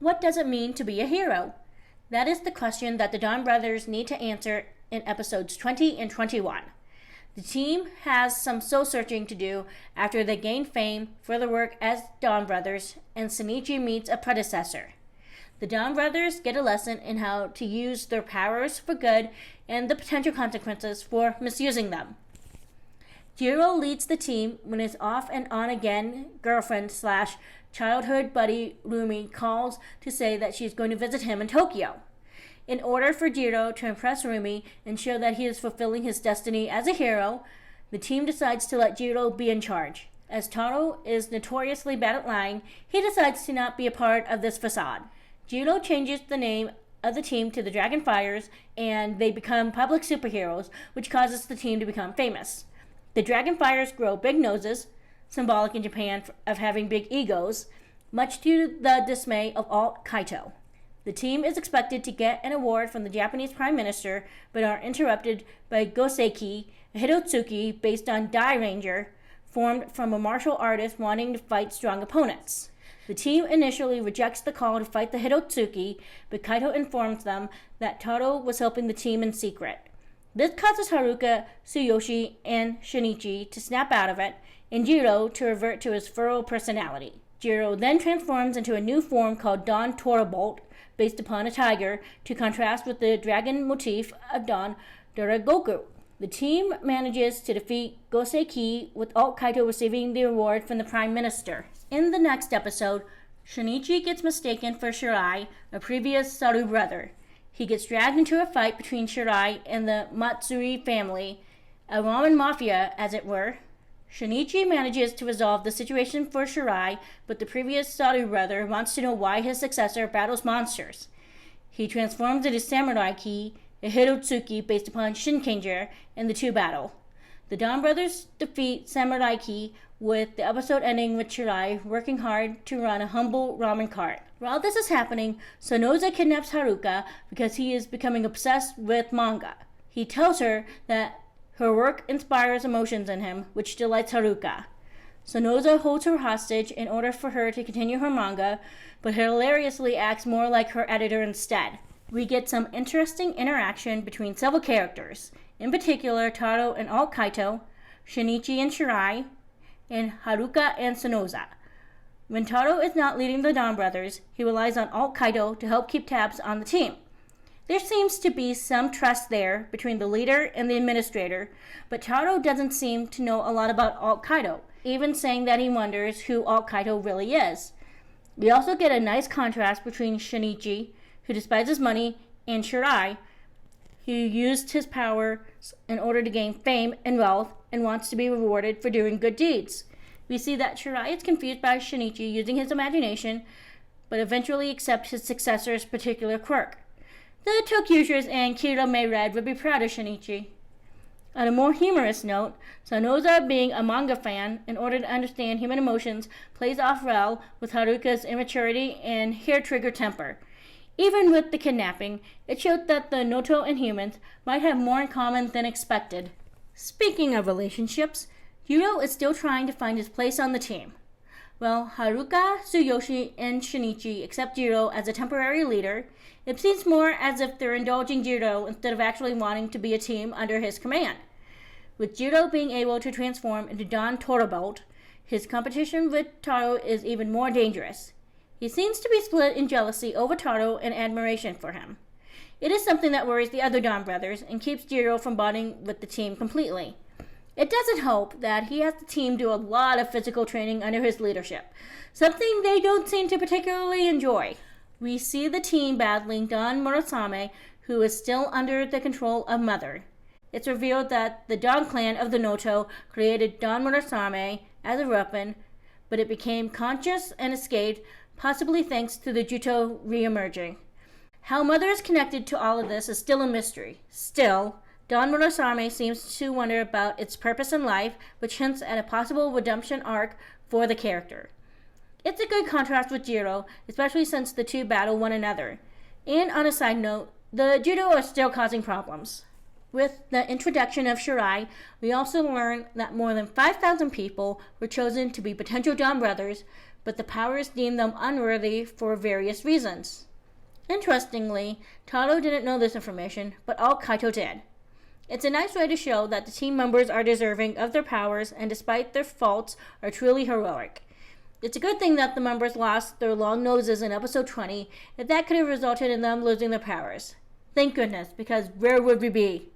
What does it mean to be a hero? That is the question that the Donbrothers need to answer in episodes 20 and 21. The team has some soul-searching to do after they gain fame for their work as Donbrothers and Shinichi meets a predecessor. The Donbrothers get a lesson in how to use their powers for good and the potential consequences for misusing them. Jiro leads the team when his off and on again girlfriend / childhood buddy Rumi calls to say that she's going to visit him in Tokyo. In order for Jiro to impress Rumi and show that he is fulfilling his destiny as a hero, the team decides to let Jiro be in charge. As Taro is notoriously bad at lying, he decides to not be a part of this facade. Jiro changes the name of the team to the Dragonfires, and they become public superheroes, which causes the team to become famous. The Dragonfires grow big noses, symbolic in Japan of having big egos, much to the dismay of Alt Kaito. The team is expected to get an award from the Japanese Prime Minister, but are interrupted by Goseki, a Hitotsuki based on Dai Ranger, formed from a martial artist wanting to fight strong opponents. The team initially rejects the call to fight the Hitotsuki, but Kaito informs them that Taro was helping the team in secret. This causes Haruka, Tsuyoshi, and Shinichi to snap out of it, and Jiro to revert to his feral personality. Jiro then transforms into a new form called Don Torobolt, based upon a tiger, to contrast with the dragon motif of Don Dorogoku. The team manages to defeat Goseki, with Alt Kaito receiving the award from the Prime Minister. In the next episode, Shinichi gets mistaken for Shirai, a previous Saru brother. He gets dragged into a fight between Shirai and the Matsuri family, a ramen mafia, as it were. Shinichi manages to resolve the situation for Shirai, but the previous Saru brother wants to know why his successor battles monsters. He transforms into Samurai Ki, a Hitotsuki based upon Shinkenger, and the two battle. The Donbrothers defeat Samurai Ki, with the episode ending with Shirai working hard to run a humble ramen cart. While this is happening, Sonoza kidnaps Haruka because he is becoming obsessed with manga. He tells her that her work inspires emotions in him, which delights Haruka. Sonoza holds her hostage in order for her to continue her manga, but hilariously acts more like her editor instead. We get some interesting interaction between several characters, in particular Taro and Alt Kaito, Shinichi and Shirai, and Haruka and Sonoza. When Taro is not leading the Donbrothers, he relies on Alt Kaito to help keep tabs on the team. There seems to be some trust there between the leader and the administrator, but Taro doesn't seem to know a lot about Alt Kaito, even saying that he wonders who Alt Kaito really is. We also get a nice contrast between Shinichi, who despises money, and Shirai, who used his power in order to gain fame and wealth and wants to be rewarded for doing good deeds. We see that Shirai is confused by Shinichi using his imagination, but eventually accepts his successor's particular quirk. The Tokyushers and Kira Mayred would be proud of Shinichi. On a more humorous note, Sonoza, being a manga fan, in order to understand human emotions, plays off well with Haruka's immaturity and hair-trigger temper. Even with the kidnapping, it showed that the Noto and humans might have more in common than expected. Speaking of relationships, Jiro is still trying to find his place on the team. While Haruka, Tsuyoshi, and Shinichi accept Jiro as a temporary leader, it seems more as if they're indulging Jiro instead of actually wanting to be a team under his command. With Jiro being able to transform into Don Torobolt, his competition with Taro is even more dangerous. He seems to be split in jealousy over Taro and admiration for him. It is something that worries the other Donbrothers and keeps Jiro from bonding with the team completely. It doesn't help that he has the team do a lot of physical training under his leadership, something they don't seem to particularly enjoy. We see the team battling Don Murasame, who is still under the control of Mother. It's revealed that the Don clan of the Noto created Don Murasame as a weapon, but it became conscious and escaped, possibly thanks to the Juto re-emerging. How Mother is connected to all of this is still a mystery. Still, Don Murasame seems to wonder about its purpose in life, which hints at a possible redemption arc for the character. It's a good contrast with Jiro, especially since the two battle one another. And on a side note, the Judo are still causing problems. With the introduction of Shirai, we also learn that more than 5,000 people were chosen to be potential Donbrothers, but the powers deemed them unworthy for various reasons. Interestingly, Taro didn't know this information, but all Kaito did. It's a nice way to show that the team members are deserving of their powers and despite their faults are truly heroic. It's a good thing that the members lost their long noses in episode 20, if that could have resulted in them losing their powers. Thank goodness, because where would we be?